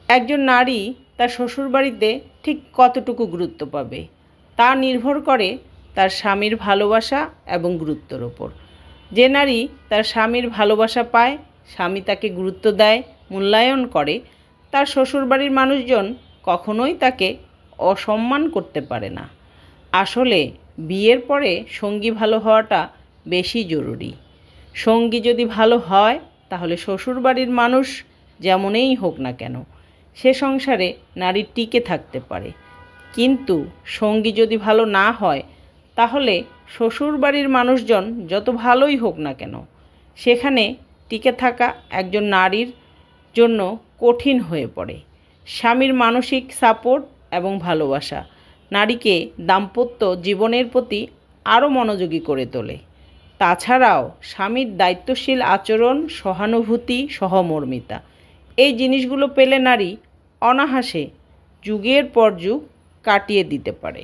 একজন নারী তার শ্বশুরবাড়িতে ঠিক কতটুকু গুরুত্ব পাবে তা নির্ভর করে তার স্বামীর ভালোবাসা এবং গুরুত্বের ওপর। যে নারী তার স্বামীর ভালোবাসা পায়, স্বামী তাকে গুরুত্ব দেয়, মূল্যায়ন করে, তার শ্বশুরবাড়ির মানুষজন কখনোই তাকে অসম্মান করতে পারে না। আসলে বিয়ের পরে সঙ্গী ভালো হওয়াটা বেশি জরুরি। সঙ্গী যদি ভালো হয় তাহলে শ্বশুরবাড়ির মানুষ যেমনই হোক না কেন সে সংসারে নারী টিকে থাকতে পারে, কিন্তু সঙ্গী যদি ভালো না হয় তাহলে শ্বশুরবাড়ির মানুষজন যত ভালোই হোক না কেন সেখানে টিকে থাকা একজন নারীর জন্য কঠিন হয়ে পড়ে। স্বামীর মানসিক সাপোর্ট এবং ভালোবাসা নারীকে দাম্পত্য জীবনের প্রতি আরও মনোযোগী করে তোলে। তাছাড়াও স্বামীর দায়িত্বশীল আচরণ, সহানুভূতি, সহমর্মিতা এই জিনিসগুলো পেলে নারী অনায়াসে যুগের পর যুগ কাটিয়ে দিতে পারে।